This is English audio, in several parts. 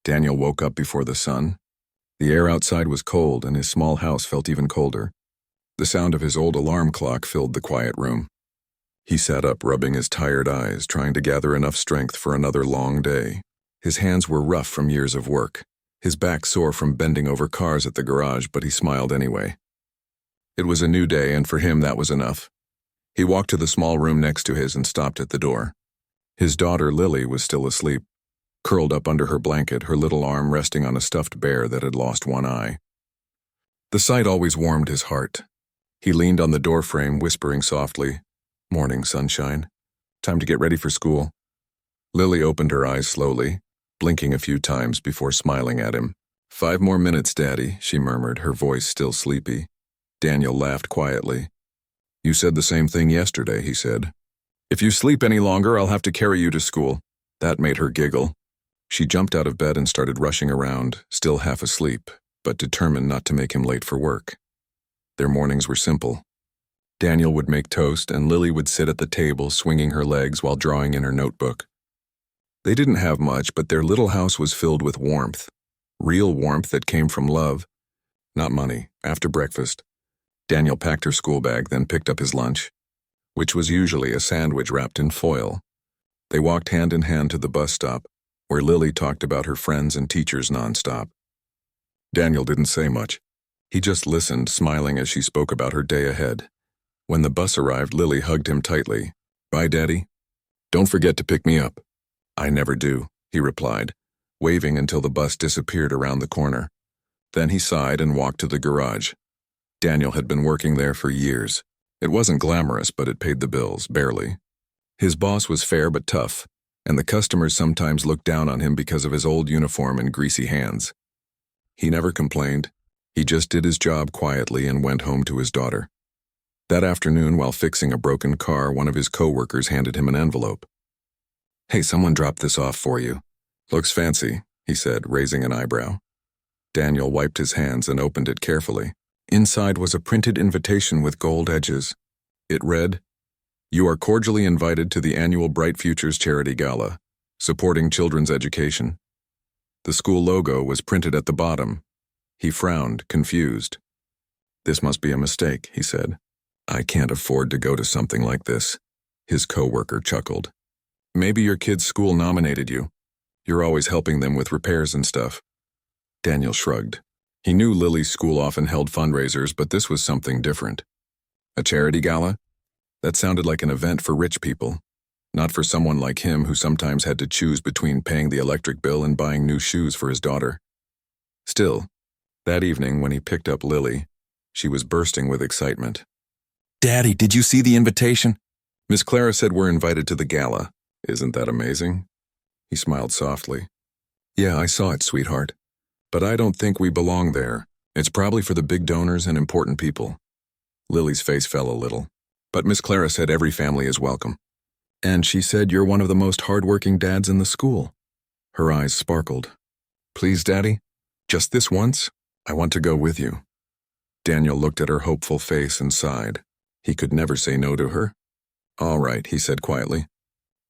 Daniel woke up before the sun. The air outside was cold, and his small house felt even colder. The sound of his old alarm clock filled the quiet room. He sat up, rubbing his tired eyes, trying to gather enough strength for another long day. His hands were rough from years of work, his back sore from bending over cars at the garage, but he smiled anyway. It was a new day, and for him that was enough. He walked to the small room next to his and stopped at the door. His daughter, Lily, was still asleep, curled up under her blanket, her little arm resting on a stuffed bear that had lost one eye. The sight always warmed his heart. He leaned on the doorframe, whispering softly, "Morning, sunshine. Time to get ready for school." Lily opened her eyes slowly, blinking a few times before smiling at him. "5 more minutes, Daddy," she murmured, her voice still sleepy. Daniel laughed quietly. "You said the same thing yesterday," he said. "If you sleep any longer, I'll have to carry you to school." That made her giggle. She jumped out of bed and started rushing around, still half asleep, but determined not to make him late for work. Their mornings were simple. Daniel would make toast, and Lily would sit at the table swinging her legs while drawing in her notebook. They didn't have much, but their little house was filled with warmth. Real warmth that came from love, not money. After breakfast, Daniel packed her school bag, then picked up his lunch, which was usually a sandwich wrapped in foil. They walked hand in hand to the bus stop, where Lily talked about her friends and teachers nonstop. Daniel didn't say much. He just listened, smiling as she spoke about her day ahead. When the bus arrived, Lily hugged him tightly. "Bye, Daddy. Don't forget to pick me up." "I never do," he replied, waving until the bus disappeared around the corner. Then he sighed and walked to the garage. Daniel had been working there for years. It wasn't glamorous, but it paid the bills, barely. His boss was fair but tough, and the customers sometimes looked down on him because of his old uniform and greasy hands. He never complained. He just did his job quietly and went home to his daughter. That afternoon, while fixing a broken car, one of his coworkers handed him an envelope. "Hey, someone dropped this off for you. Looks fancy," he said, raising an eyebrow. Daniel wiped his hands and opened it carefully. Inside was a printed invitation with gold edges. It read, "You are cordially invited to the annual Bright Futures Charity Gala, supporting children's education." The school logo was printed at the bottom. He frowned, confused. "This must be a mistake," he said. "I can't afford to go to something like this." His coworker chuckled. "Maybe your kid's school nominated you. You're always helping them with repairs and stuff." Daniel shrugged. He knew Lily's school often held fundraisers, but this was something different. A charity gala? That sounded like an event for rich people, not for someone like him who sometimes had to choose between paying the electric bill and buying new shoes for his daughter. Still, that evening when he picked up Lily, she was bursting with excitement. "Daddy, did you see the invitation?" "Miss Clara said we're invited to the gala. Isn't that amazing?" He smiled softly. "Yeah, I saw it, sweetheart. But I don't think we belong there. It's probably for the big donors and important people." Lily's face fell a little. "But Miss Clara said every family is welcome. And she said you're one of the most hardworking dads in the school." Her eyes sparkled. "Please, Daddy? Just this once? I want to go with you." Daniel looked at her hopeful face and sighed. He could never say no to her. "All right," he said quietly.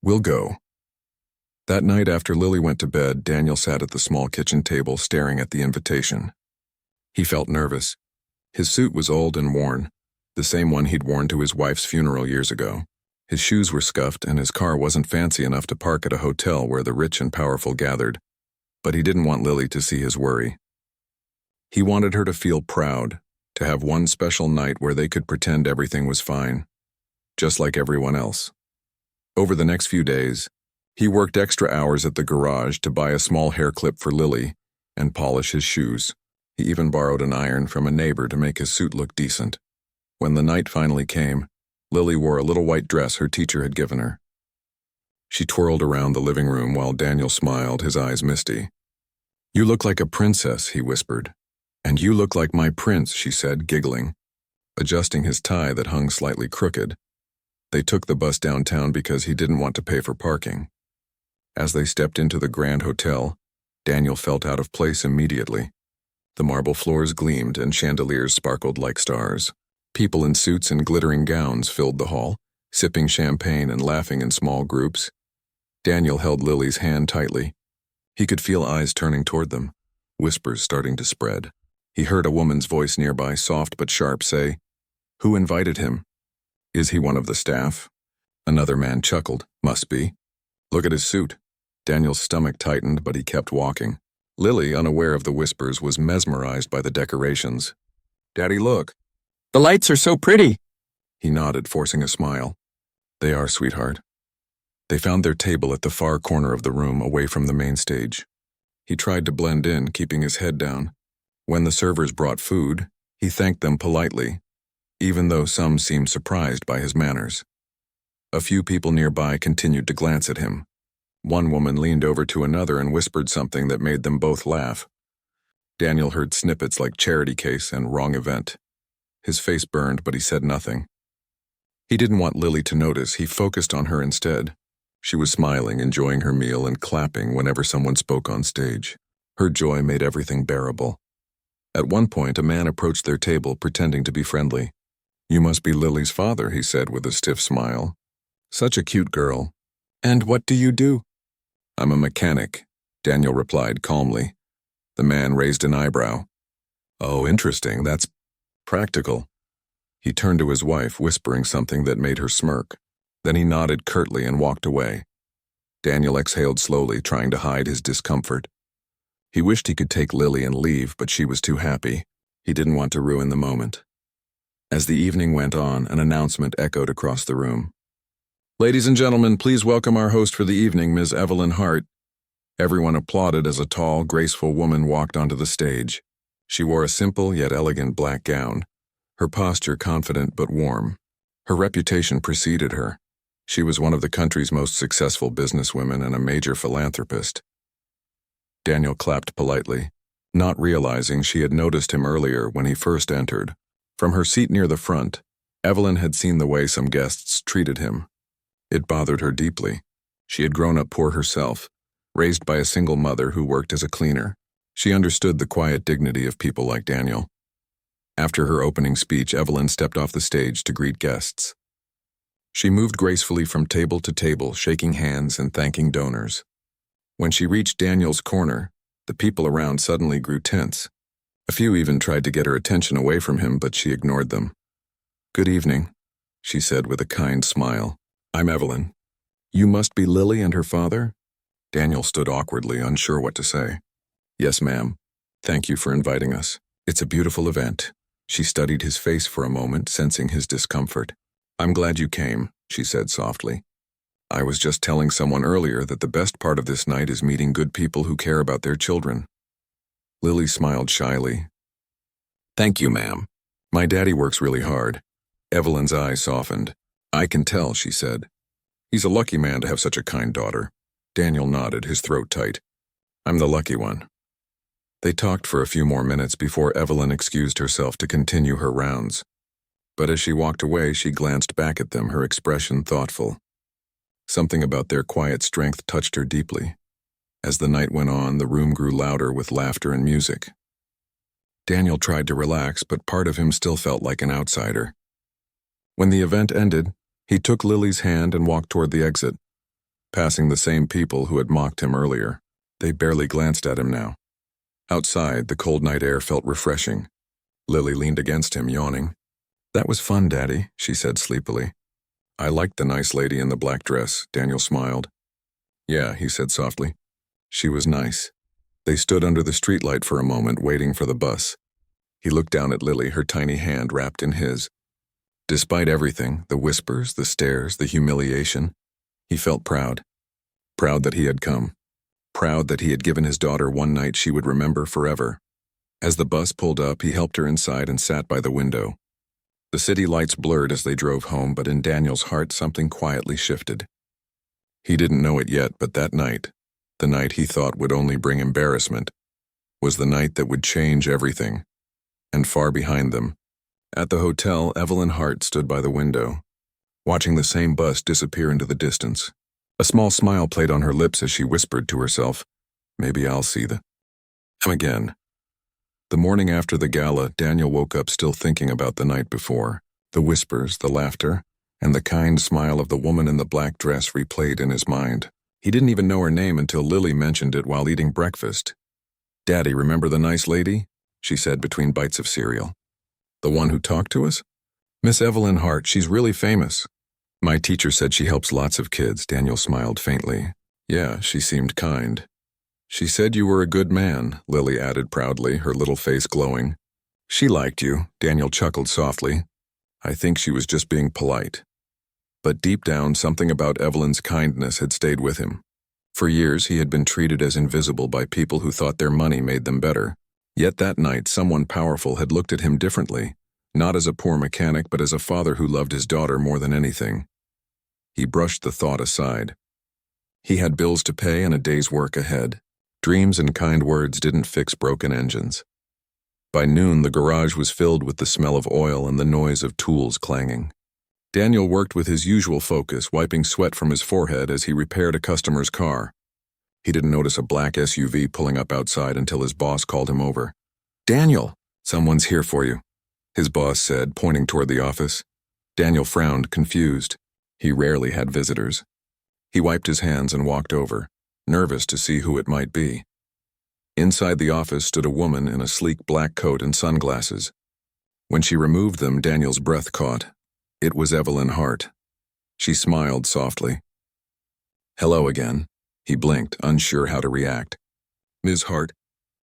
"We'll go." That night after Lily went to bed, Daniel sat at the small kitchen table staring at the invitation. He felt nervous. His suit was old and worn, the same one he'd worn to his wife's funeral years ago. His shoes were scuffed, and his car wasn't fancy enough to park at a hotel where the rich and powerful gathered. But he didn't want Lily to see his worry. He wanted her to feel proud, to have one special night where they could pretend everything was fine, just like everyone else. Over the next few days, he worked extra hours at the garage to buy a small hair clip for Lily and polish his shoes. He even borrowed an iron from a neighbor to make his suit look decent. When the night finally came, Lily wore a little white dress her teacher had given her. She twirled around the living room while Daniel smiled, his eyes misty. "You look like a princess," he whispered. "And you look like my prince," she said, giggling, adjusting his tie that hung slightly crooked. They took the bus downtown because he didn't want to pay for parking. As they stepped into the Grand Hotel, Daniel felt out of place immediately. The marble floors gleamed and chandeliers sparkled like stars. People in suits and glittering gowns filled the hall, sipping champagne and laughing in small groups. Daniel held Lily's hand tightly. He could feel eyes turning toward them, whispers starting to spread. He heard a woman's voice nearby, soft but sharp, say, "Who invited him? Is he one of the staff?" Another man chuckled. "Must be. Look at his suit." Daniel's stomach tightened, but he kept walking. Lily, unaware of the whispers, was mesmerized by the decorations. "Daddy, look." The lights are so pretty. He nodded, forcing a smile. "They are, sweetheart." They found their table at the far corner of the room, away from the main stage. He tried to blend in, keeping his head down. When the servers brought food, he thanked them politely, even though some seemed surprised by his manners. A few people nearby continued to glance at him. One woman leaned over to another and whispered something that made them both laugh. Daniel heard snippets like "charity case" and "wrong event." His face burned, but he said nothing. He didn't want Lily to notice. He focused on her instead. She was smiling, enjoying her meal, and clapping whenever someone spoke on stage. Her joy made everything bearable. At one point, a man approached their table, pretending to be friendly. "You must be Lily's father," he said with a stiff smile. "Such a cute girl." And what do you do? "I'm a mechanic," Daniel replied calmly. The man raised an eyebrow. "Oh, interesting. That's practical." He turned to his wife, whispering something that made her smirk. Then he nodded curtly and walked away. Daniel exhaled slowly, trying to hide his discomfort. He wished he could take Lily and leave, but she was too happy. He didn't want to ruin the moment. As the evening went on, an announcement echoed across the room. "Ladies and gentlemen, please welcome our host for the evening, Ms. Evelyn Hart." Everyone applauded as a tall, graceful woman walked onto the stage. She wore a simple yet elegant black gown, her posture confident but warm. Her reputation preceded her. She was one of the country's most successful businesswomen and a major philanthropist. Daniel clapped politely, not realizing she had noticed him earlier when he first entered. From her seat near the front, Evelyn had seen the way some guests treated him. It bothered her deeply. She had grown up poor herself, raised by a single mother who worked as a cleaner. She understood the quiet dignity of people like Daniel. After her opening speech, Evelyn stepped off the stage to greet guests. She moved gracefully from table to table, shaking hands and thanking donors. When she reached Daniel's corner, the people around suddenly grew tense. A few even tried to get her attention away from him, but she ignored them. "Good evening," she said with a kind smile. "I'm Evelyn. You must be Lily and her father?" Daniel stood awkwardly, unsure what to say. "Yes, ma'am. Thank you for inviting us. It's a beautiful event." She studied his face for a moment, sensing his discomfort. "I'm glad you came," she said softly. "I was just telling someone earlier that the best part of this night is meeting good people who care about their children." Lily smiled shyly. "Thank you, ma'am. My daddy works really hard." Evelyn's eyes softened. "I can tell," she said. "He's a lucky man to have such a kind daughter." Daniel nodded, his throat tight. "I'm the lucky one." They talked for a few more minutes before Evelyn excused herself to continue her rounds. But as she walked away, she glanced back at them, her expression thoughtful. Something about their quiet strength touched her deeply. As the night went on, the room grew louder with laughter and music. Daniel tried to relax, but part of him still felt like an outsider. When the event ended, he took Lily's hand and walked toward the exit, passing the same people who had mocked him earlier. They barely glanced at him now. Outside, the cold night air felt refreshing. Lily leaned against him, yawning. "That was fun, Daddy," she said sleepily. "I liked the nice lady in the black dress," Daniel smiled. "Yeah," he said softly. "She was nice." They stood under the streetlight for a moment, waiting for the bus. He looked down at Lily, her tiny hand wrapped in his. Despite everything, the whispers, the stares, the humiliation, he felt proud. Proud that he had come. Proud that he had given his daughter one night she would remember forever. As the bus pulled up, he helped her inside and sat by the window. The city lights blurred as they drove home, but in Daniel's heart something quietly shifted. He didn't know it yet, but that night, the night he thought would only bring embarrassment, was the night that would change everything. And far behind them, at the hotel, Evelyn Hart stood by the window, watching the same bus disappear into the distance. A small smile played on her lips as she whispered to herself, "Maybe I'll see them again." The morning after the gala, Daniel woke up still thinking about the night before. The whispers, the laughter, and the kind smile of the woman in the black dress replayed in his mind. He didn't even know her name until Lily mentioned it while eating breakfast. "Daddy, remember the nice lady?" she said between bites of cereal. "The one who talked to us?" "Miss Evelyn Hart, she's really famous." "My teacher said she helps lots of kids," Daniel smiled faintly. "Yeah, she seemed kind." "She said you were a good man," Lily added proudly, her little face glowing. "She liked you," Daniel chuckled softly. "I think she was just being polite." But deep down, something about Evelyn's kindness had stayed with him. For years, he had been treated as invisible by people who thought their money made them better. Yet that night, someone powerful had looked at him differently, not as a poor mechanic, but as a father who loved his daughter more than anything. He brushed the thought aside. He had bills to pay and a day's work ahead. Dreams and kind words didn't fix broken engines. By noon, the garage was filled with the smell of oil and the noise of tools clanging. Daniel worked with his usual focus, wiping sweat from his forehead as he repaired a customer's car. He didn't notice a black SUV pulling up outside until his boss called him over. "Daniel, someone's here for you," his boss said, pointing toward the office. Daniel frowned, confused. He rarely had visitors. He wiped his hands and walked over, nervous to see who it might be. Inside the office stood a woman in a sleek black coat and sunglasses. When she removed them, Daniel's breath caught. It was Evelyn Hart. She smiled softly. "Hello again." He blinked, unsure how to react. "Ms. Hart,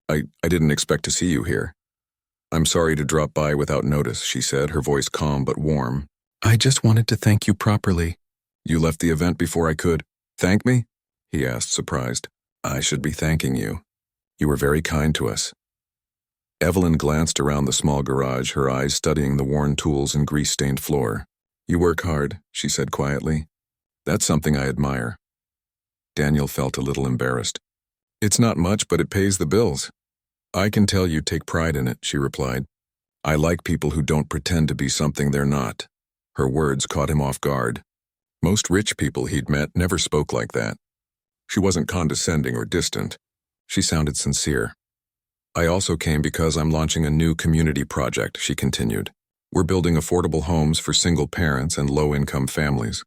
I didn't expect to see you here." "I'm sorry to drop by without notice," she said, her voice calm but warm. "I just wanted to thank you properly." "You left the event before I could. Thank me?" he asked, surprised. "I should be thanking you. You were very kind to us." Evelyn glanced around the small garage, her eyes studying the worn tools and grease-stained floor. "You work hard," she said quietly. "That's something I admire." Daniel felt a little embarrassed. "It's not much, but it pays the bills." "I can tell you take pride in it," she replied. "I like people who don't pretend to be something they're not." Her words caught him off guard. Most rich people he'd met never spoke like that. She wasn't condescending or distant. She sounded sincere. "I also came because I'm launching a new community project," she continued. "We're building affordable homes for single parents and low-income families.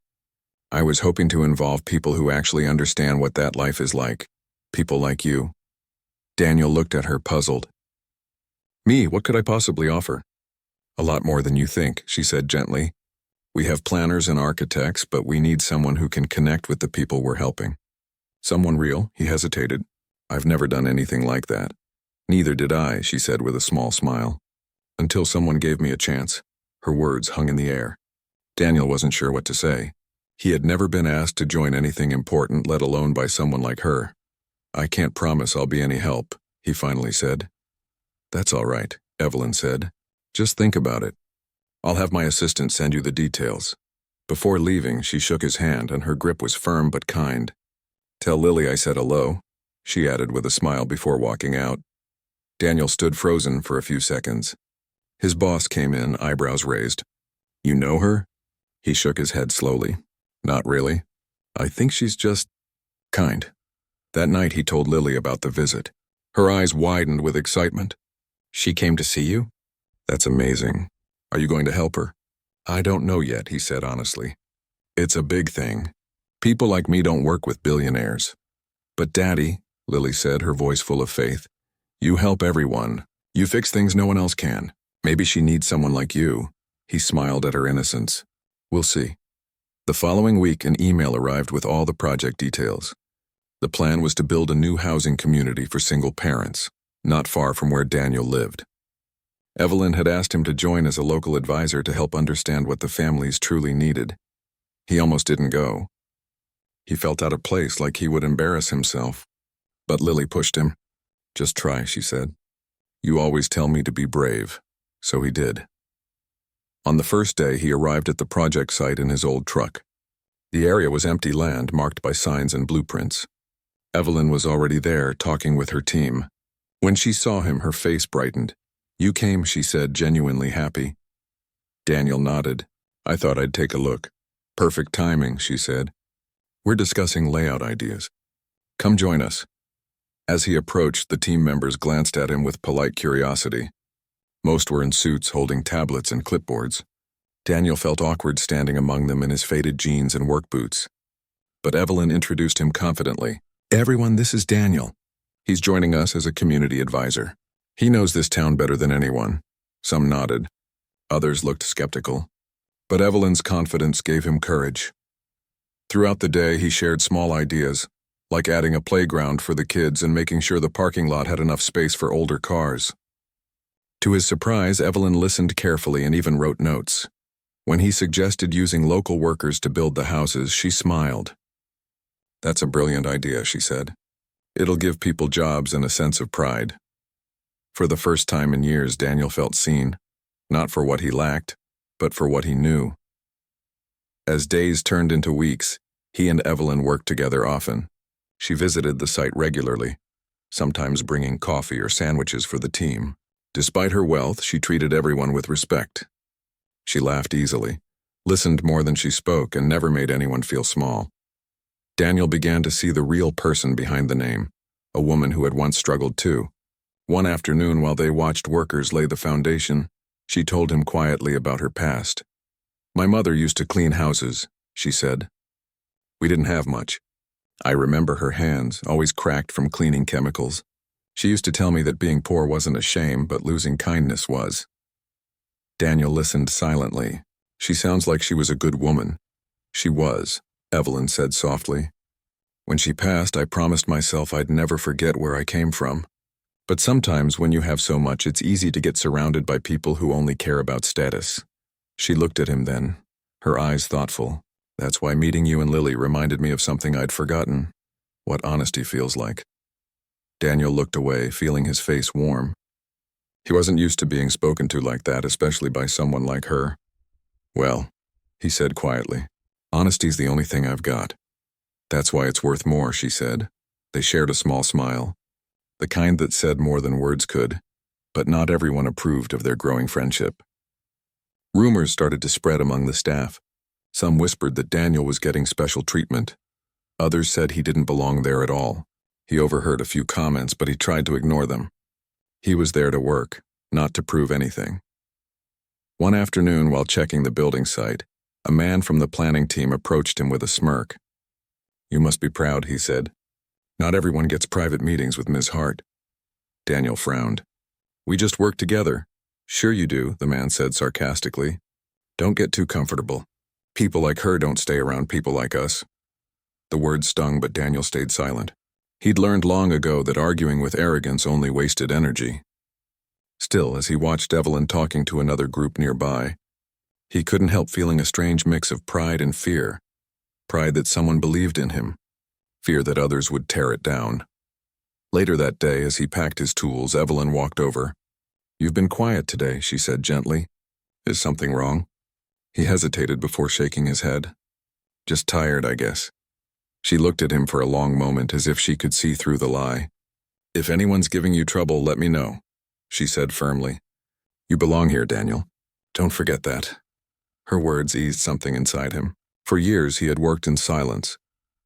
I was hoping to involve people who actually understand what that life is like. People like you." Daniel looked at her, puzzled. "Me, what could I possibly offer?" "A lot more than you think," she said gently. "We have planners and architects, but we need someone who can connect with the people we're helping." "Someone real?" He hesitated. "I've never done anything like that." "Neither did I," she said with a small smile. "Until someone gave me a chance." Her words hung in the air. Daniel wasn't sure what to say. He had never been asked to join anything important, let alone by someone like her. "I can't promise I'll be any help," he finally said. "That's all right," Evelyn said. "Just think about it. I'll have my assistant send you the details." Before leaving, she shook his hand, and her grip was firm but kind. "Tell Lily I said hello," she added with a smile before walking out. Daniel stood frozen for a few seconds. His boss came in, eyebrows raised. "You know her?" He shook his head slowly. "Not really. I think she's just kind." That night he told Lily about the visit. Her eyes widened with excitement. "She came to see you?" "That's amazing. Are you going to help her?" "I don't know yet," he said honestly. "It's a big thing. People like me don't work with billionaires." "But Daddy," Lily said, her voice full of faith, "you help everyone. You fix things no one else can. Maybe she needs someone like you." He smiled at her innocence. "We'll see." The following week, an email arrived with all the project details. The plan was to build a new housing community for single parents, not far from where Daniel lived. Evelyn had asked him to join as a local advisor to help understand what the families truly needed. He almost didn't go. He felt out of place, like he would embarrass himself. But Lily pushed him. "Just try," she said. "You always tell me to be brave." So he did. On the first day, he arrived at the project site in his old truck. The area was empty land marked by signs and blueprints. Evelyn was already there, talking with her team. When she saw him, her face brightened. "You came," she said, genuinely happy. Daniel nodded. "I thought I'd take a look." "Perfect timing," she said. "We're discussing layout ideas. Come join us." As he approached, the team members glanced at him with polite curiosity. Most were in suits, holding tablets and clipboards. Daniel felt awkward standing among them in his faded jeans and work boots. but Evelyn introduced him confidently. "Everyone, this is Daniel. He's joining us as a community advisor. He knows this town better than anyone." Some nodded. Others looked skeptical. But Evelyn's confidence gave him courage. Throughout the day, he shared small ideas, like adding a playground for the kids and making sure the parking lot had enough space for older cars. To his surprise, Evelyn listened carefully and even wrote notes. When he suggested using local workers to build the houses, she smiled. "That's a brilliant idea," she said. "It'll give people jobs and a sense of pride." For the first time in years, Daniel felt seen, not for what he lacked, but for what he knew. As days turned into weeks, he and Evelyn worked together often. She visited the site regularly, sometimes bringing coffee or sandwiches for the team. Despite her wealth, she treated everyone with respect. She laughed easily, listened more than she spoke, and never made anyone feel small. Daniel began to see the real person behind the name, a woman who had once struggled too. One afternoon, while they watched workers lay the foundation, she told him quietly about her past. "My mother used to clean houses," she said. "We didn't have much. I remember her hands, always cracked from cleaning chemicals. She used to tell me that being poor wasn't a shame, but losing kindness was." Daniel listened silently. "She sounds like she was a good woman." "She was," Evelyn said softly. "When she passed, I promised myself I'd never forget where I came from. But sometimes when you have so much, it's easy to get surrounded by people who only care about status." She looked at him then, her eyes thoughtful. "That's why meeting you and Lily reminded me of something I'd forgotten. What honesty feels like." Daniel looked away, feeling his face warm. He wasn't used to being spoken to like that, especially by someone like her. "Well," he said quietly, "honesty's the only thing I've got." "That's why it's worth more," she said. They shared a small smile, the kind that said more than words could, but not everyone approved of their growing friendship. Rumors started to spread among the staff. Some whispered that Daniel was getting special treatment. Others said he didn't belong there at all. He overheard a few comments, but he tried to ignore them. He was there to work, not to prove anything. One afternoon, while checking the building site, a man from the planning team approached him with a smirk. "You must be proud," he said. "Not everyone gets private meetings with Ms. Hart." Daniel frowned. "We just work together." "Sure you do," the man said sarcastically. "Don't get too comfortable. People like her don't stay around people like us." The words stung, but Daniel stayed silent. He'd learned long ago that arguing with arrogance only wasted energy. Still, as he watched Evelyn talking to another group nearby, he couldn't help feeling a strange mix of pride and fear. Pride that someone believed in him, fear that others would tear it down. Later that day, as he packed his tools, Evelyn walked over. "You've been quiet today," she said gently. "Is something wrong?" He hesitated before shaking his head. "Just tired, I guess." She looked at him for a long moment, as if she could see through the lie. "If anyone's giving you trouble, let me know," she said firmly. "You belong here, Daniel. Don't forget that." Her words eased something inside him. For years he had worked in silence,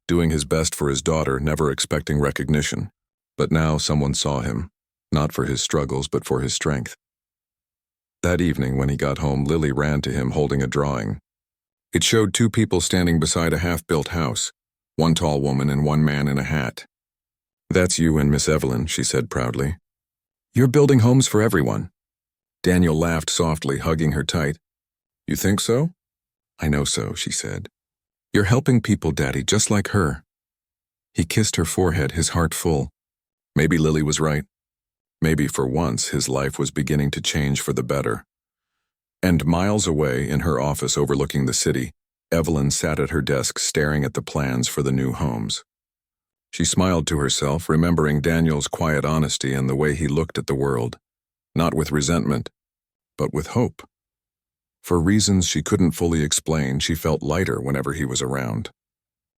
doing his best for his daughter, never expecting recognition. But now someone saw him, not for his struggles, but for his strength. That evening, when he got home, Lily ran to him holding a drawing. It showed two people standing beside a half-built house, one tall woman and one man in a hat. "That's you and Miss Evelyn," she said proudly. "You're building homes for everyone." Daniel laughed softly, hugging her tight. "You think so?" "I know so," she said. "You're helping people, Daddy, just like her." He kissed her forehead, his heart full. Maybe Lily was right. Maybe for once his life was beginning to change for the better. And miles away, in her office overlooking the city, Evelyn sat at her desk staring at the plans for the new homes. She smiled to herself, remembering Daniel's quiet honesty and the way he looked at the world, not with resentment, but with hope. For reasons she couldn't fully explain, she felt lighter whenever he was around.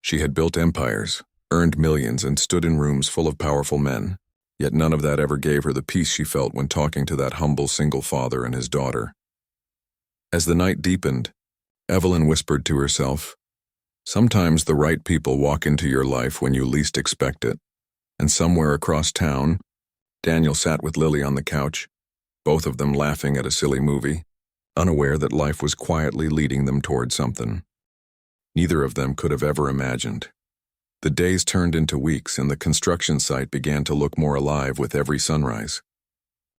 She had built empires, earned millions, and stood in rooms full of powerful men, yet none of that ever gave her the peace she felt when talking to that humble single father and his daughter. As the night deepened, Evelyn whispered to herself, "Sometimes the right people walk into your life when you least expect it." And somewhere across town, Daniel sat with Lily on the couch, both of them laughing at a silly movie, unaware that life was quietly leading them toward something neither of them could have ever imagined. The days turned into weeks and the construction site began to look more alive with every sunrise.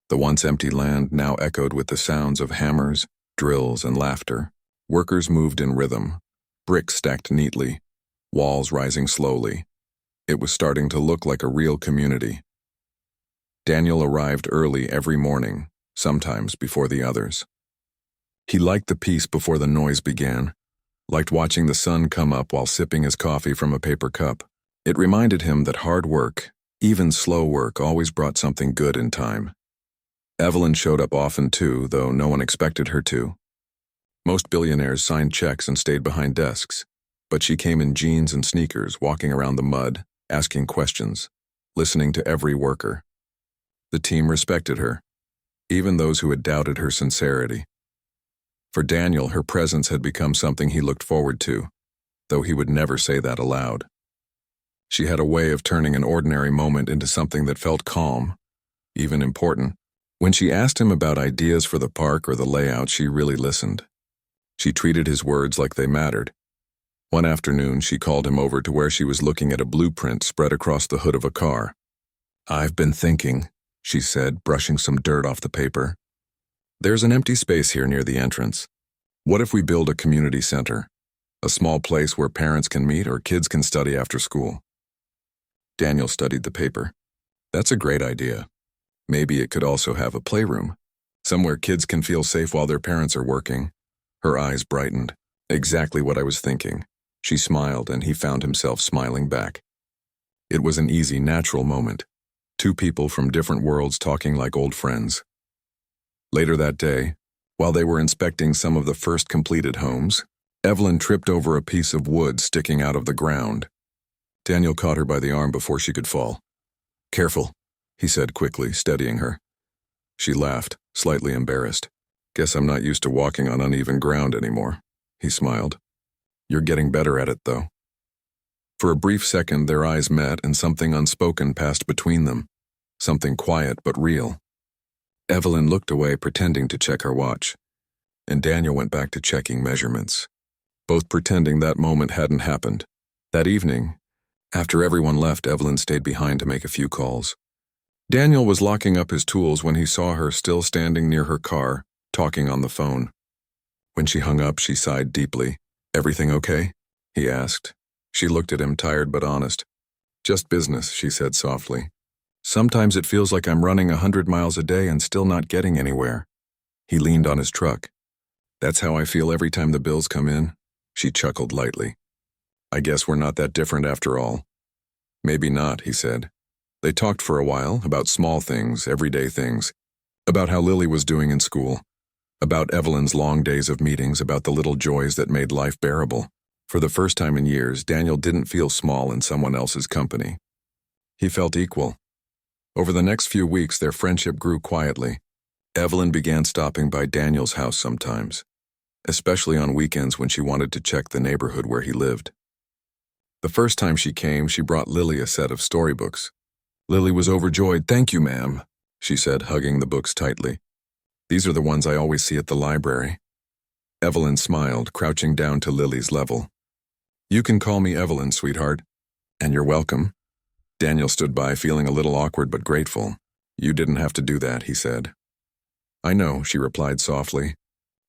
The once empty land now echoed with the sounds of hammers, drills, and laughter. Workers moved in rhythm, bricks stacked neatly, walls rising slowly. It was starting to look like a real community. Daniel arrived early every morning, sometimes before the others. He liked the peace before the noise began, liked watching the sun come up while sipping his coffee from a paper cup. It reminded him that hard work, even slow work, always brought something good in time. Evelyn showed up often too, though no one expected her to. Most billionaires signed checks and stayed behind desks, but she came in jeans and sneakers, walking around the mud, asking questions, listening to every worker. The team respected her, even those who had doubted her sincerity. For Daniel, her presence had become something he looked forward to, though he would never say that aloud. She had a way of turning an ordinary moment into something that felt calm, even important. When she asked him about ideas for the park or the layout, she really listened. She treated his words like they mattered. One afternoon, she called him over to where she was looking at a blueprint spread across the hood of a car. "I've been thinking," she said, brushing some dirt off the paper. "There's an empty space here near the entrance. What if we build a community center? A small place where parents can meet or kids can study after school?" Daniel studied the paper. "That's a great idea. Maybe it could also have a playroom, somewhere kids can feel safe while their parents are working." Her eyes brightened. "Exactly what I was thinking." She smiled, and he found himself smiling back. It was an easy, natural moment. Two people from different worlds talking like old friends. Later that day, while they were inspecting some of the first completed homes, Evelyn tripped over a piece of wood sticking out of the ground. Daniel caught her by the arm before she could fall. "Careful," he said quickly, steadying her. She laughed, slightly embarrassed. "Guess I'm not used to walking on uneven ground anymore," he smiled. "You're getting better at it, though." For a brief second, their eyes met and something unspoken passed between them. Something quiet but real. Evelyn looked away, pretending to check her watch, and Daniel went back to checking measurements, both pretending that moment hadn't happened. That evening, after everyone left, Evelyn stayed behind to make a few calls. Daniel was locking up his tools when he saw her still standing near her car, talking on the phone. When she hung up, she sighed deeply. "Everything okay?" he asked. She looked at him, tired but honest. "Just business," she said softly. "Sometimes it feels like I'm running 100 miles a day and still not getting anywhere." He leaned on his truck. "That's how I feel every time the bills come in." She chuckled lightly. "I guess we're not that different after all." "Maybe not," he said. They talked for a while, about small things, everyday things, about how Lily was doing in school, about Evelyn's long days of meetings, about the little joys that made life bearable. For the first time in years, Daniel didn't feel small in someone else's company. He felt equal. Over the next few weeks, their friendship grew quietly. Evelyn began stopping by Daniel's house sometimes, especially on weekends when she wanted to check the neighborhood where he lived. The first time she came, she brought Lily a set of storybooks. Lily was overjoyed. "Thank you, ma'am," she said, hugging the books tightly. "These are the ones I always see at the library." Evelyn smiled, crouching down to Lily's level. "You can call me Evelyn, sweetheart." "And you're welcome." Daniel stood by, feeling a little awkward but grateful. "You didn't have to do that," he said. "I know," she replied softly,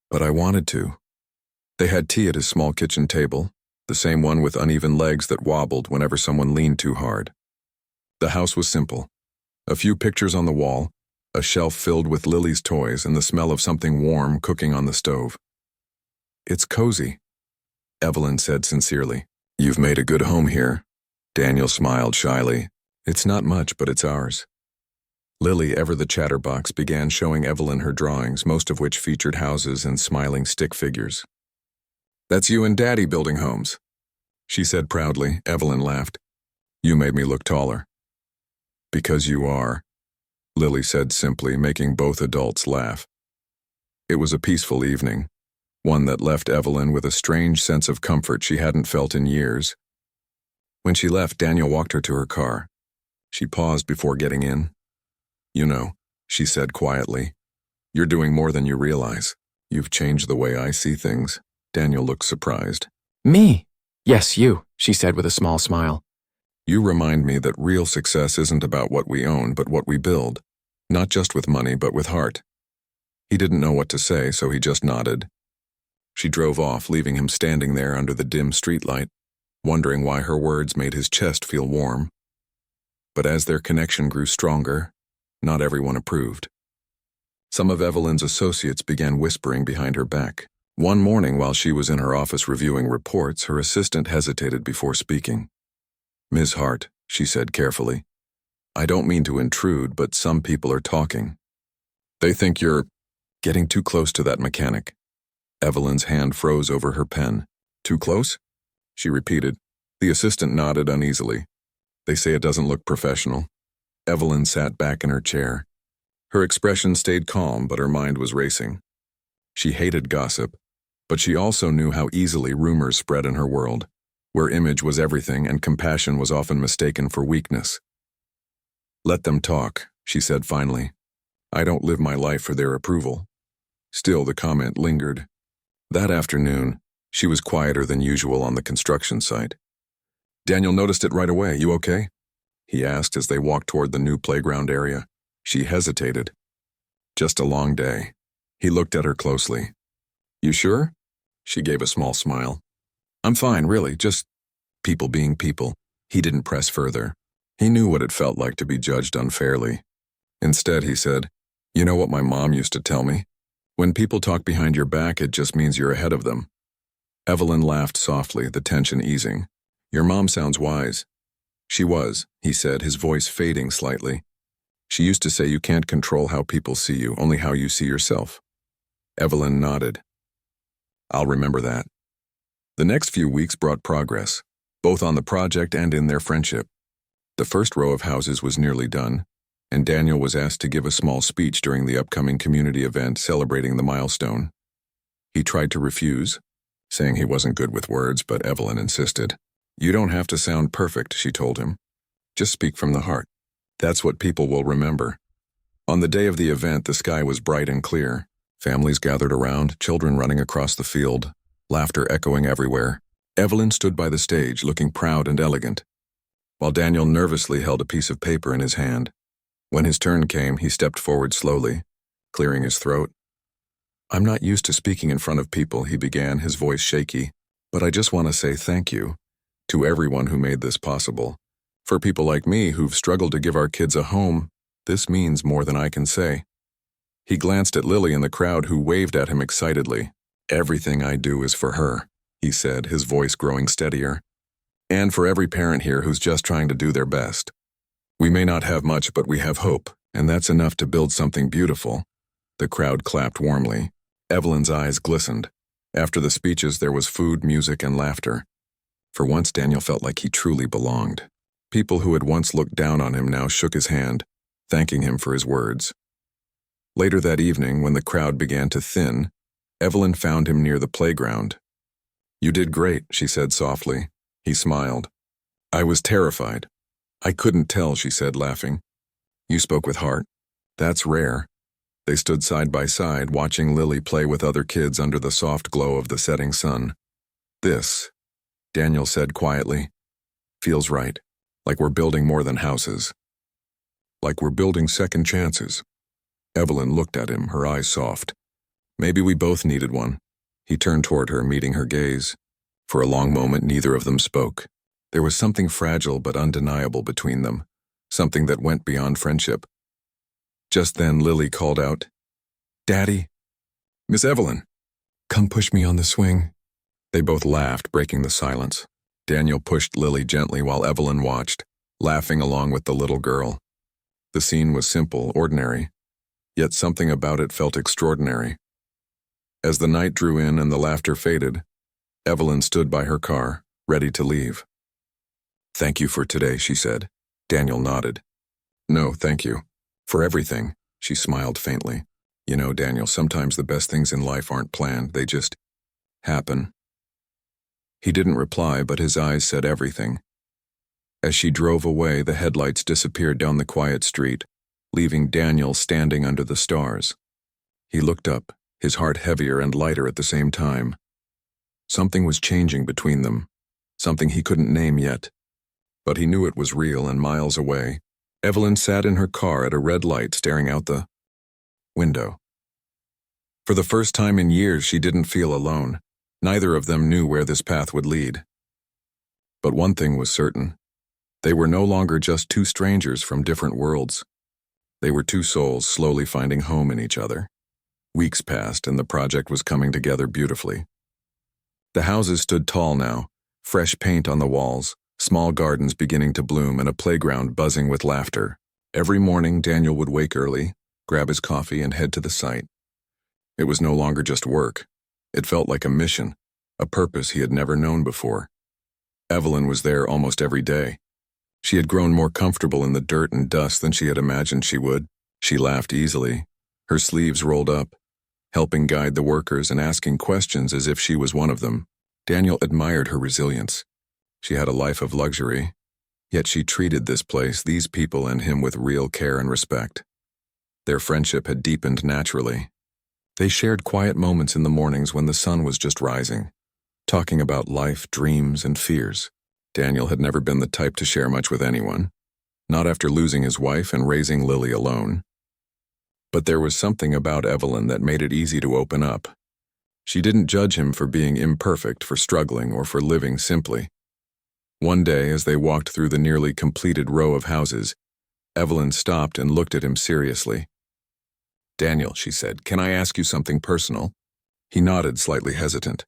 "but I wanted to." They had tea at his small kitchen table, the same one with uneven legs that wobbled whenever someone leaned too hard. The house was simple. A few pictures on the wall, a shelf filled with Lily's toys, and the smell of something warm cooking on the stove. "It's cozy," Evelyn said sincerely. "You've made a good home here." Daniel smiled shyly. "It's not much, but it's ours." Lily, ever the chatterbox, began showing Evelyn her drawings, most of which featured houses and smiling stick figures. "That's you and Daddy building homes," she said proudly. Evelyn laughed. "You made me look taller." "Because you are," Lily said simply, making both adults laugh. It was a peaceful evening, one that left Evelyn with a strange sense of comfort she hadn't felt in years. When she left, Daniel walked her to her car. She paused before getting in. "You know," she said quietly, "you're doing more than you realize. You've changed the way I see things." Daniel looked surprised. Me? Yes, you, she said with a small smile. You remind me that real success isn't about what we own, but what we build. Not just with money, but with heart. He didn't know what to say, so he just nodded. She drove off, leaving him standing there under the dim streetlight, wondering why her words made his chest feel warm. But as their connection grew stronger, not everyone approved. Some of Evelyn's associates began whispering behind her back. One morning, while she was in her office reviewing reports, her assistant hesitated before speaking. "Ms. Hart," she said carefully, "I don't mean to intrude, but some people are talking. They think you're getting too close to that mechanic." Evelyn's hand froze over her pen. "Too close?" she repeated. The assistant nodded uneasily. "They say it doesn't look professional." Evelyn sat back in her chair. Her expression stayed calm, but her mind was racing. She hated gossip, but she also knew how easily rumors spread in her world, where image was everything and compassion was often mistaken for weakness. "Let them talk," she said finally. "I don't live my life for their approval." Still, the comment lingered. That afternoon, she was quieter than usual on the construction site. "Daniel noticed it right away. You okay?" he asked as they walked toward the new playground area. She hesitated. "Just a long day." He looked at her closely. "You sure?" She gave a small smile. "I'm fine, really, just people being people." He didn't press further. He knew what it felt like to be judged unfairly. Instead, he said, "You know what my mom used to tell me? When people talk behind your back, it just means you're ahead of them." Evelyn laughed softly, the tension easing. "Your mom sounds wise." "She was," he said, his voice fading slightly. "She used to say you can't control how people see you, only how you see yourself." Evelyn nodded. "I'll remember that." The next few weeks brought progress, both on the project and in their friendship. The first row of houses was nearly done, and Daniel was asked to give a small speech during the upcoming community event celebrating the milestone. He tried to refuse, saying he wasn't good with words, but Evelyn insisted. "You don't have to sound perfect," she told him. "Just speak from the heart. That's what people will remember." On the day of the event, the sky was bright and clear. Families gathered around, children running across the field, laughter echoing everywhere. Evelyn stood by the stage, looking proud and elegant, while Daniel nervously held a piece of paper in his hand. When his turn came, he stepped forward slowly, clearing his throat. "I'm not used to speaking in front of people," he began, his voice shaky, "but I just want to say thank you to everyone who made this possible. For people like me who've struggled to give our kids a home, this means more than I can say." He glanced at Lily in the crowd, who waved at him excitedly. "Everything I do is for her," he said, his voice growing steadier. "And for every parent here who's just trying to do their best. We may not have much, but we have hope, and that's enough to build something beautiful." The crowd clapped warmly. Evelyn's eyes glistened. After the speeches, there was food, music, and laughter. For once, Daniel felt like he truly belonged. People who had once looked down on him now shook his hand, thanking him for his words. Later that evening, when the crowd began to thin, Evelyn found him near the playground. "You did great," she said softly. He smiled. "I was terrified. I couldn't tell," she said, laughing. "You spoke with heart. That's rare." They stood side by side, watching Lily play with other kids under the soft glow of the setting sun. "This," Daniel said quietly, "feels right. Like we're building more than houses. Like we're building second chances." Evelyn looked at him, her eyes soft. "Maybe we both needed one." He turned toward her, meeting her gaze. For a long moment, neither of them spoke. There was something fragile but undeniable between them, something that went beyond friendship. Just then, Lily called out, "Daddy." "Miss Evelyn." "Come push me on the swing." They both laughed, breaking the silence. Daniel pushed Lily gently while Evelyn watched, laughing along with the little girl. The scene was simple, ordinary, yet something about it felt extraordinary. As the night drew in and the laughter faded, Evelyn stood by her car, ready to leave. "Thank you for today," she said. Daniel nodded. "No, thank you. For everything," she smiled faintly. "You know, Daniel, sometimes the best things in life aren't planned, they just happen." He didn't reply, but his eyes said everything. As she drove away, the headlights disappeared down the quiet street, leaving Daniel standing under the stars. He looked up, his heart heavier and lighter at the same time. Something was changing between them, something he couldn't name yet. But he knew it was real, and miles away, Evelyn sat in her car at a red light staring out the window. For the first time in years, she didn't feel alone. Neither of them knew where this path would lead. But one thing was certain. They were no longer just two strangers from different worlds. They were two souls slowly finding home in each other. Weeks passed, and the project was coming together beautifully. The houses stood tall now, fresh paint on the walls, small gardens beginning to bloom, and a playground buzzing with laughter. Every morning, Daniel would wake early, grab his coffee, and head to the site. It was no longer just work. It felt like a mission, a purpose he had never known before. Evelyn was there almost every day. She had grown more comfortable in the dirt and dust than she had imagined she would. She laughed easily, her sleeves rolled up, helping guide the workers and asking questions as if she was one of them. Daniel admired her resilience. She had a life of luxury, yet she treated this place, these people, and him with real care and respect. Their friendship had deepened naturally. They shared quiet moments in the mornings when the sun was just rising, talking about life, dreams, and fears. Daniel had never been the type to share much with anyone, not after losing his wife and raising Lily alone. But there was something about Evelyn that made it easy to open up. She didn't judge him for being imperfect, for struggling, or for living simply. One day, as they walked through the nearly completed row of houses, Evelyn stopped and looked at him seriously. "Daniel," she said, "can I ask you something personal?" He nodded, slightly hesitant.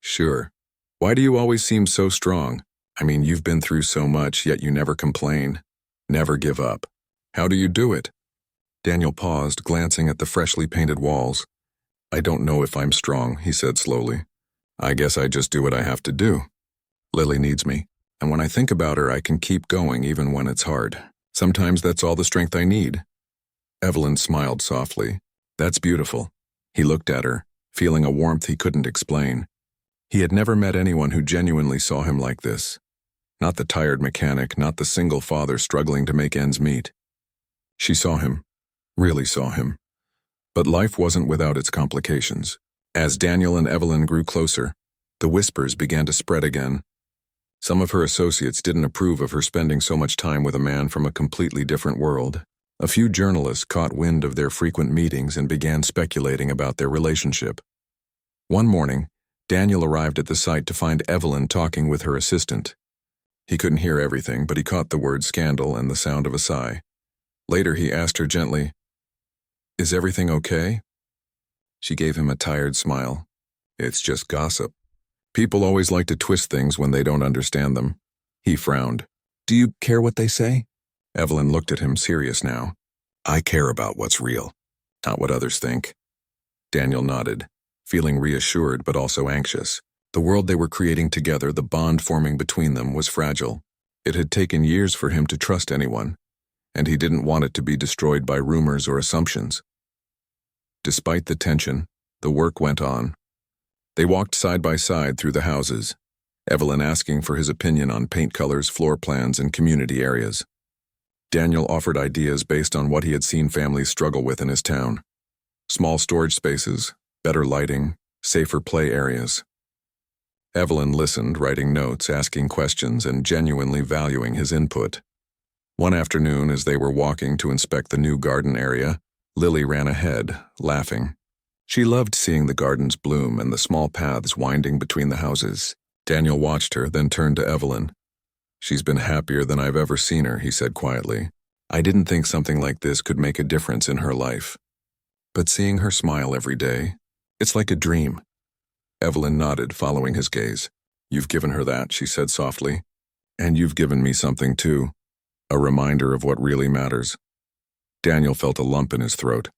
"Sure. Why do you always seem so strong? I mean, you've been through so much, yet you never complain, never give up. How do you do it?" Daniel paused, glancing at the freshly painted walls. "I don't know if I'm strong," he said slowly. "I guess I just do what I have to do. Lily needs me, and when I think about her, I can keep going even when it's hard. Sometimes that's all the strength I need." Evelyn smiled softly. "That's beautiful." He looked at her, feeling a warmth he couldn't explain. He had never met anyone who genuinely saw him like this. Not the tired mechanic, not the single father struggling to make ends meet. She saw him, really saw him. But life wasn't without its complications. As Daniel and Evelyn grew closer, the whispers began to spread again. Some of her associates didn't approve of her spending so much time with a man from a completely different world. A few journalists caught wind of their frequent meetings and began speculating about their relationship. One morning, Daniel arrived at the site to find Evelyn talking with her assistant. He couldn't hear everything, but he caught the word scandal and the sound of a sigh. Later, he asked her gently, "Is everything okay?" She gave him a tired smile. "It's just gossip. People always like to twist things when they don't understand them." He frowned. "Do you care what they say?" Evelyn looked at him, serious now. "I care about what's real, not what others think." Daniel nodded, feeling reassured but also anxious. The world they were creating together, the bond forming between them, was fragile. It had taken years for him to trust anyone, and he didn't want it to be destroyed by rumors or assumptions. Despite the tension, the work went on. They walked side by side through the houses, Evelyn asking for his opinion on paint colors, floor plans, and community areas. Daniel offered ideas based on what he had seen families struggle with in his town. Small storage spaces, better lighting, safer play areas. Evelyn listened, writing notes, asking questions, and genuinely valuing his input. One afternoon, as they were walking to inspect the new garden area, Lily ran ahead, laughing. She loved seeing the gardens bloom and the small paths winding between the houses. Daniel watched her, then turned to Evelyn. "She's been happier than I've ever seen her," he said quietly. "I didn't think something like this could make a difference in her life. But seeing her smile every day, it's like a dream." Evelyn nodded, following his gaze. "You've given her that," she said softly. "And you've given me something too. A reminder of what really matters." Daniel felt a lump in his throat.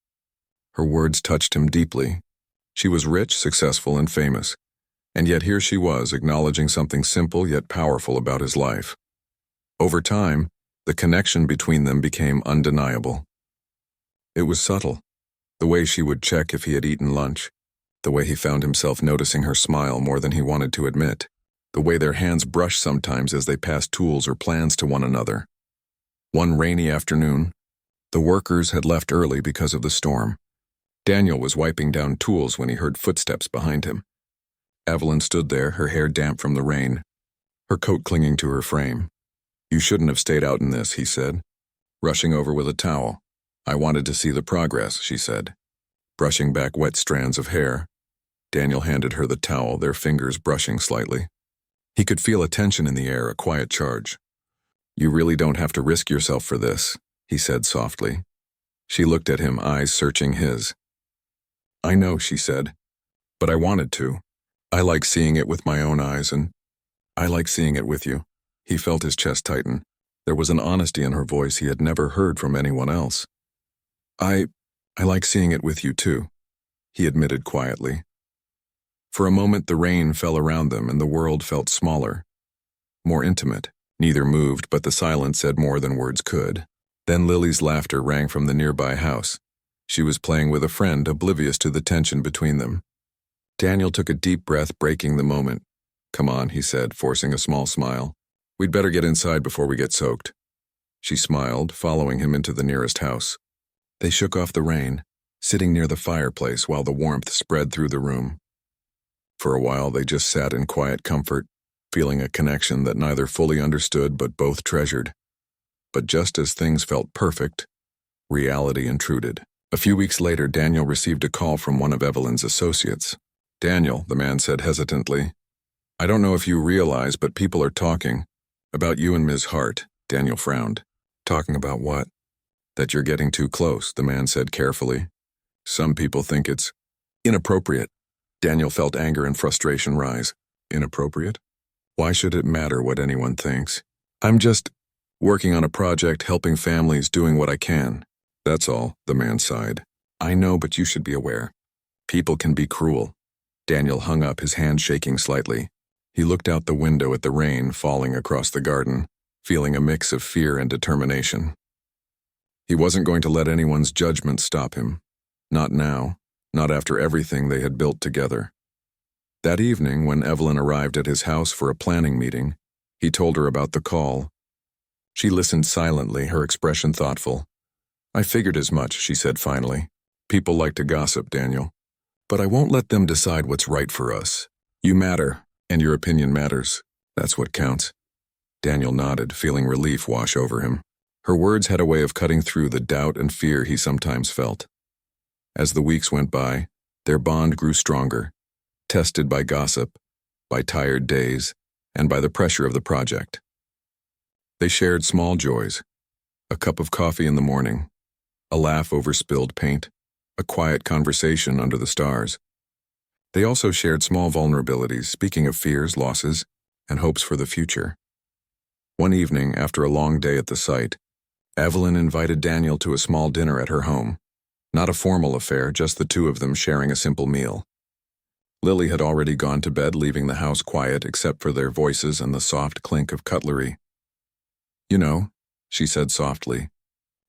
Her words touched him deeply. She was rich, successful, and famous. And yet here she was, acknowledging something simple yet powerful about his life. Over time, the connection between them became undeniable. It was subtle. The way she would check if he had eaten lunch. The way he found himself noticing her smile more than he wanted to admit. The way their hands brushed sometimes as they passed tools or plans to one another. One rainy afternoon, the workers had left early because of the storm. Daniel was wiping down tools when he heard footsteps behind him. Evelyn stood there, her hair damp from the rain, her coat clinging to her frame. You shouldn't have stayed out in this, he said, rushing over with a towel. I wanted to see the progress, she said, brushing back wet strands of hair. Daniel handed her the towel, their fingers brushing slightly. He could feel a tension in the air, a quiet charge. You really don't have to risk yourself for this, he said softly. She looked at him, eyes searching his. I know, she said, but I wanted to. I like seeing it with my own eyes, and I like seeing it with you. He felt his chest tighten. There was an honesty in her voice he had never heard from anyone else. I like seeing it with you too, he admitted quietly. For a moment the rain fell around them and the world felt smaller, more intimate. Neither moved, but the silence said more than words could. Then Lily's laughter rang from the nearby house. She was playing with a friend, oblivious to the tension between them. Daniel took a deep breath, breaking the moment. Come on, he said, forcing a small smile. We'd better get inside before we get soaked. She smiled, following him into the nearest house. They shook off the rain, sitting near the fireplace while the warmth spread through the room. For a while they just sat in quiet comfort, feeling a connection that neither fully understood but both treasured. But just as things felt perfect, reality intruded. A few weeks later, Daniel received a call from one of Evelyn's associates. Daniel, the man said hesitantly, I don't know if you realize, but people are talking about you and Ms. Hart. Daniel frowned. Talking about what? That you're getting too close, the man said carefully. Some people think it's inappropriate. Daniel felt anger and frustration rise. Inappropriate? Why should it matter what anyone thinks? I'm just working on a project, helping families, doing what I can. That's all, the man sighed. I know, but you should be aware. People can be cruel. Daniel hung up, his hand shaking slightly. He looked out the window at the rain falling across the garden, feeling a mix of fear and determination. He wasn't going to let anyone's judgment stop him. Not now, not after everything they had built together. That evening, when Evelyn arrived at his house for a planning meeting, he told her about the call. She listened silently, her expression thoughtful. I figured as much, she said finally. People like to gossip, Daniel. But I won't let them decide what's right for us. You matter, and your opinion matters. That's what counts. Daniel nodded, feeling relief wash over him. Her words had a way of cutting through the doubt and fear he sometimes felt. As the weeks went by, their bond grew stronger, tested by gossip, by tired days, and by the pressure of the project. They shared small joys, a cup of coffee in the morning, a laugh over spilled paint, a quiet conversation under the stars. They also shared small vulnerabilities, speaking of fears, losses, and hopes for the future. One evening, after a long day at the site, Evelyn invited Daniel to a small dinner at her home. Not a formal affair, just the two of them sharing a simple meal. Lily had already gone to bed, leaving the house quiet except for their voices and the soft clink of cutlery. You know, she said softly,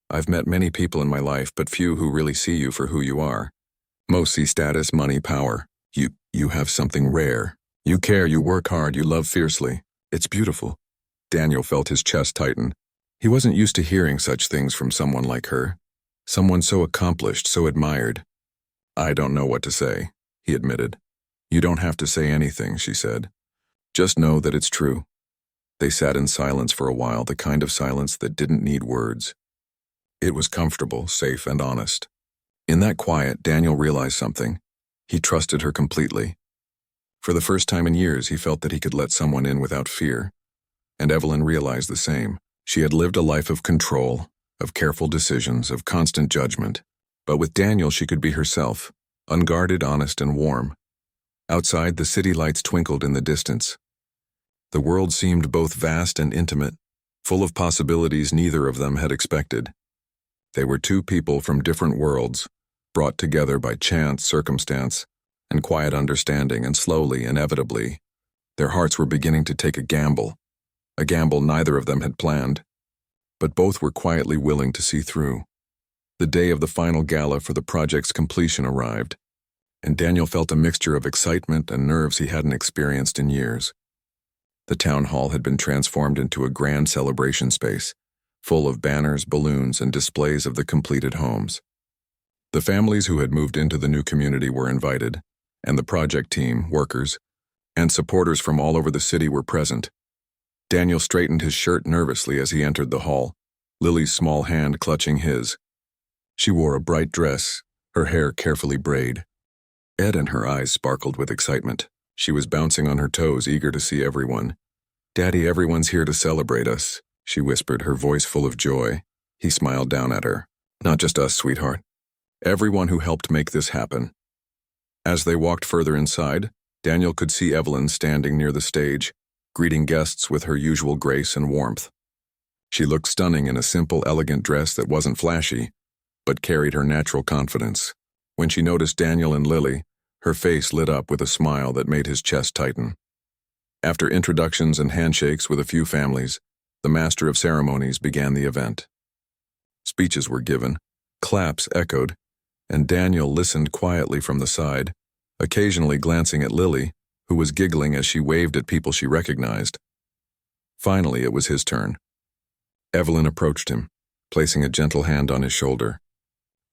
I've met many people in my life, but few who really see you for who you are. Most see status, money, power. You have something rare. You care, you work hard, you love fiercely. It's beautiful. Daniel felt his chest tighten. He wasn't used to hearing such things from someone like her. Someone so accomplished, so admired. I don't know what to say, he admitted. You don't have to say anything, she said. Just know that it's true. They sat in silence for a while, the kind of silence that didn't need words. It was comfortable, safe, and honest. In that quiet, Daniel realized something. He trusted her completely. For the first time in years, he felt that he could let someone in without fear. And Evelyn realized the same. She had lived a life of control, of careful decisions, of constant judgment. But with Daniel, she could be herself, unguarded, honest, and warm. Outside, the city lights twinkled in the distance. The world seemed both vast and intimate, full of possibilities neither of them had expected. They were two people from different worlds, brought together by chance, circumstance, and quiet understanding, and slowly, inevitably, their hearts were beginning to take a gamble neither of them had planned, but both were quietly willing to see through. The day of the final gala for the project's completion arrived, and Daniel felt a mixture of excitement and nerves he hadn't experienced in years. The town hall had been transformed into a grand celebration space, full of banners, balloons, and displays of the completed homes. The families who had moved into the new community were invited, and the project team, workers, and supporters from all over the city were present. Daniel straightened his shirt nervously as he entered the hall, Lily's small hand clutching his. She wore a bright dress, her hair carefully braided. Ed and her eyes sparkled with excitement. She was bouncing on her toes, eager to see everyone. "Daddy, everyone's here to celebrate us," she whispered, her voice full of joy. He smiled down at her. "Not just us, sweetheart. Everyone who helped make this happen." As they walked further inside, Daniel could see Evelyn standing near the stage, greeting guests with her usual grace and warmth. She looked stunning in a simple, elegant dress that wasn't flashy, but carried her natural confidence. When she noticed Daniel and Lily, her face lit up with a smile that made his chest tighten. After introductions and handshakes with a few families, the master of ceremonies began the event. Speeches were given, claps echoed, and Daniel listened quietly from the side, occasionally glancing at Lily, who was giggling as she waved at people she recognized. Finally, it was his turn. Evelyn approached him, placing a gentle hand on his shoulder.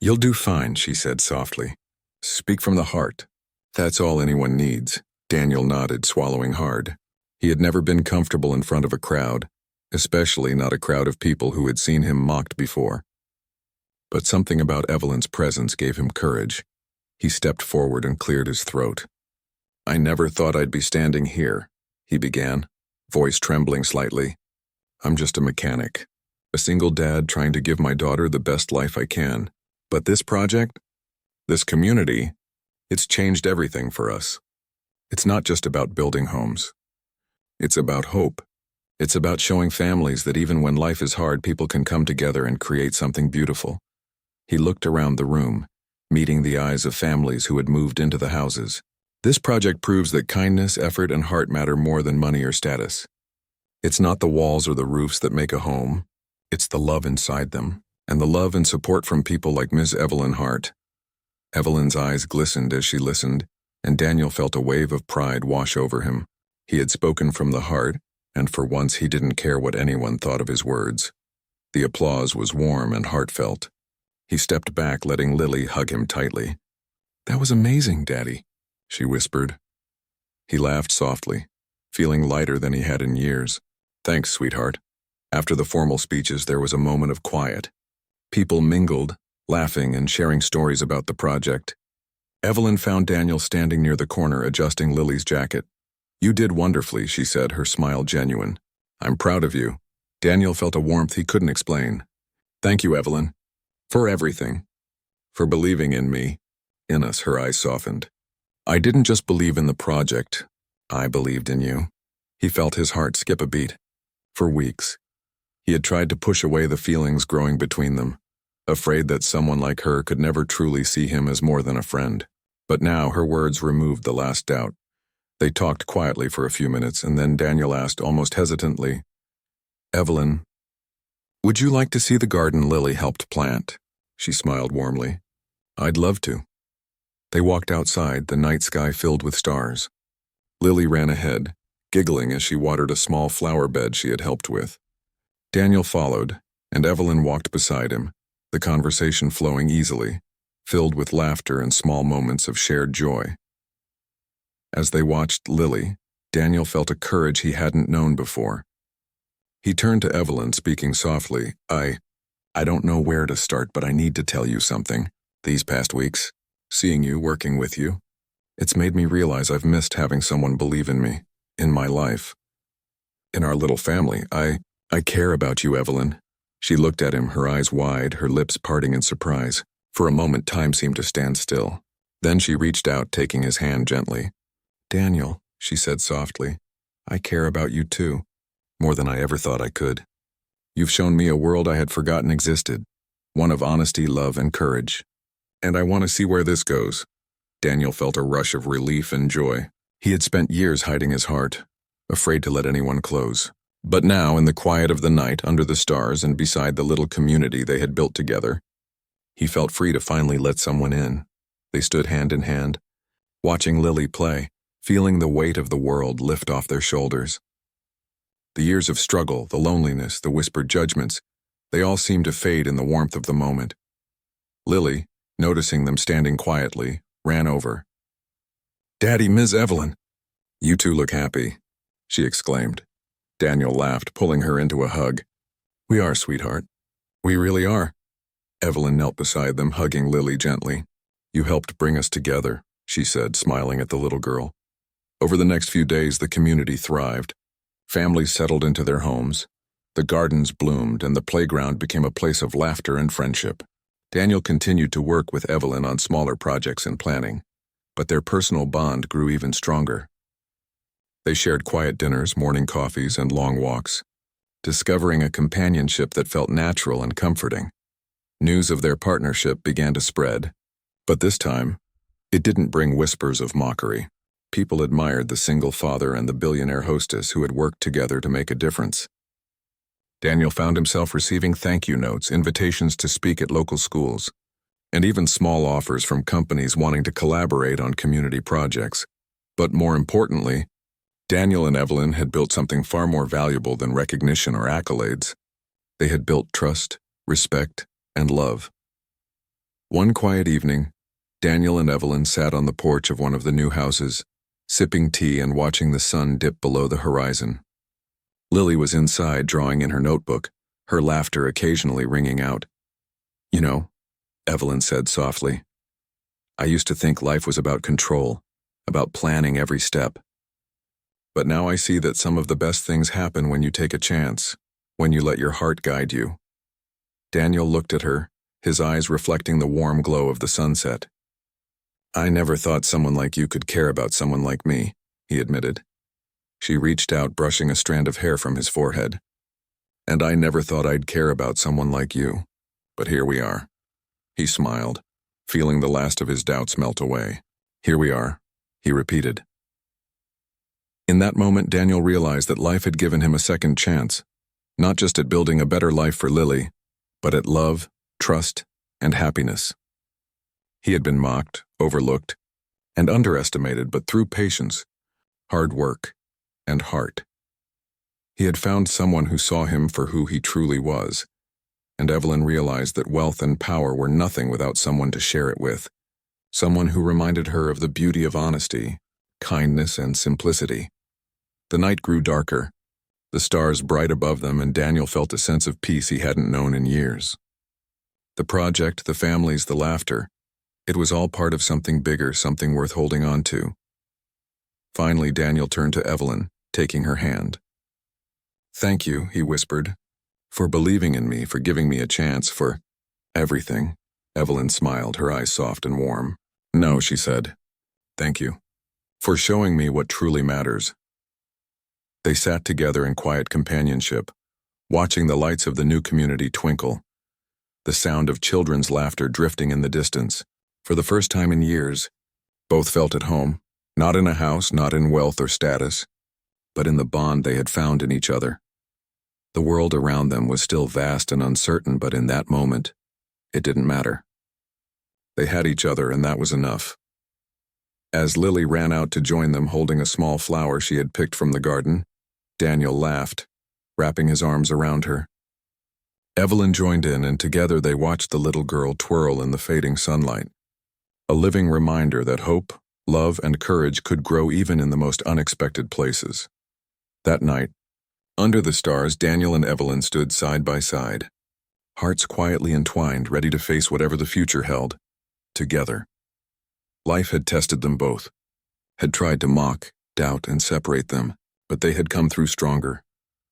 "You'll do fine," she said softly. "Speak from the heart. That's all anyone needs." Daniel nodded, swallowing hard. He had never been comfortable in front of a crowd, especially not a crowd of people who had seen him mocked before. But something about Evelyn's presence gave him courage. He stepped forward and cleared his throat. "I never thought I'd be standing here," he began, voice trembling slightly. "I'm just a mechanic, a single dad trying to give my daughter the best life I can. But this project, this community, it's changed everything for us. It's not just about building homes. It's about hope. It's about showing families that even when life is hard, people can come together and create something beautiful." He looked around the room, meeting the eyes of families who had moved into the houses. "This project proves that kindness, effort, and heart matter more than money or status. It's not the walls or the roofs that make a home. It's the love inside them, and the love and support from people like Ms. Evelyn Hart." Evelyn's eyes glistened as she listened, and Daniel felt a wave of pride wash over him. He had spoken from the heart, and for once he didn't care what anyone thought of his words. The applause was warm and heartfelt. He stepped back, letting Lily hug him tightly. "That was amazing, Daddy," she whispered. He laughed softly, feeling lighter than he had in years. "Thanks, sweetheart." After the formal speeches, there was a moment of quiet. People mingled, laughing and sharing stories about the project. Evelyn found Daniel standing near the corner adjusting Lily's jacket. "You did wonderfully," she said, her smile genuine. "I'm proud of you." Daniel felt a warmth he couldn't explain. "Thank you, Evelyn. For everything. For believing in me." In us, her eyes softened. "I didn't just believe in the project. I believed in you." He felt his heart skip a beat. For weeks, he had tried to push away the feelings growing between them, afraid that someone like her could never truly see him as more than a friend. But now her words removed the last doubt. They talked quietly for a few minutes, and then Daniel asked almost hesitantly, "Evelyn, would you like to see the garden Lily helped plant?" She smiled warmly. "I'd love to." They walked outside, the night sky filled with stars. Lily ran ahead, giggling as she watered a small flower bed she had helped with. Daniel followed, and Evelyn walked beside him, the conversation flowing easily, filled with laughter and small moments of shared joy. As they watched Lily, Daniel felt a courage he hadn't known before. He turned to Evelyn, speaking softly. I don't know where to start, but I need to tell you something. These past weeks, seeing you, working with you, it's made me realize I've missed having someone believe in me, in my life. In our little family, I care about you, Evelyn." She looked at him, her eyes wide, her lips parting in surprise. For a moment, time seemed to stand still. Then she reached out, taking his hand gently. "Daniel," she said softly, "I care about you too, more than I ever thought I could. You've shown me a world I had forgotten existed, one of honesty, love, and courage. And I want to see where this goes." Daniel felt a rush of relief and joy. He had spent years hiding his heart, afraid to let anyone close. But now, in the quiet of the night, under the stars and beside the little community they had built together, he felt free to finally let someone in. They stood hand in hand, watching Lily play, feeling the weight of the world lift off their shoulders. The years of struggle, the loneliness, the whispered judgments, they all seemed to fade in the warmth of the moment. Lily, noticing them standing quietly, ran over. "Daddy, Ms. Evelyn, you two look happy," she exclaimed. Daniel laughed, pulling her into a hug. We are, sweetheart. We really are. Evelyn knelt beside them, hugging Lily gently. You helped bring us together, she said, smiling at the little girl. Over the next few days, the community thrived. Families settled into their homes. The gardens bloomed, and the playground became a place of laughter and friendship. Daniel continued to work with Evelyn on smaller projects and planning, but their personal bond grew even stronger. They shared quiet dinners, morning coffees, and long walks, discovering a companionship that felt natural and comforting. News of their partnership began to spread, but this time, it didn't bring whispers of mockery. People admired the single father and the billionaire hostess who had worked together to make a difference. Daniel found himself receiving thank you notes, invitations to speak at local schools, and even small offers from companies wanting to collaborate on community projects. But more importantly, Daniel and Evelyn had built something far more valuable than recognition or accolades. They had built trust, respect, and love. One quiet evening, Daniel and Evelyn sat on the porch of one of the new houses, sipping tea and watching the sun dip below the horizon. Lily was inside drawing in her notebook, her laughter occasionally ringing out. You know, Evelyn said softly, I used to think life was about control, about planning every step. But now I see that some of the best things happen when you take a chance, when you let your heart guide you. Daniel looked at her, his eyes reflecting the warm glow of the sunset. I never thought someone like you could care about someone like me, he admitted. She reached out, brushing a strand of hair from his forehead. And I never thought I'd care about someone like you. But here we are. He smiled, feeling the last of his doubts melt away. Here we are, he repeated. In that moment, Daniel realized that life had given him a second chance, not just at building a better life for Lily, but at love, trust, and happiness. He had been mocked, overlooked, and underestimated, but through patience, hard work, and heart, he had found someone who saw him for who he truly was, and Evelyn realized that wealth and power were nothing without someone to share it with, someone who reminded her of the beauty of honesty, kindness, and simplicity. The night grew darker, the stars bright above them, and Daniel felt a sense of peace he hadn't known in years. The project, the families, the laughter, it was all part of something bigger, something worth holding on to. Finally, Daniel turned to Evelyn, taking her hand. Thank you, he whispered, for believing in me, for giving me a chance, for everything. Evelyn smiled, her eyes soft and warm. No, she said. Thank you. For showing me what truly matters. They sat together in quiet companionship, watching the lights of the new community twinkle, the sound of children's laughter drifting in the distance. For the first time in years, both felt at home, not in a house, not in wealth or status, but in the bond they had found in each other. The world around them was still vast and uncertain, but in that moment, it didn't matter. They had each other, and that was enough. As Lily ran out to join them holding a small flower she had picked from the garden, Daniel laughed, wrapping his arms around her. Evelyn joined in, and together they watched the little girl twirl in the fading sunlight, a living reminder that hope, love, and courage could grow even in the most unexpected places. That night, under the stars, Daniel and Evelyn stood side by side, hearts quietly entwined, ready to face whatever the future held, together. Life had tested them both, had tried to mock, doubt, and separate them, but they had come through stronger,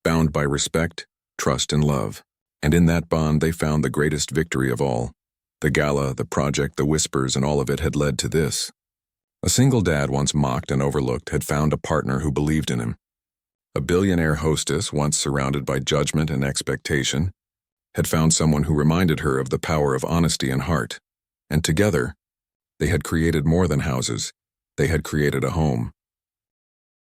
bound by respect, trust, and love. And in that bond they found the greatest victory of all. The gala, the project, the whispers, and all of it had led to this. A single dad once mocked and overlooked had found a partner who believed in him. A billionaire hostess, once surrounded by judgment and expectation, had found someone who reminded her of the power of honesty and heart. And together, they had created more than houses. They had created a home.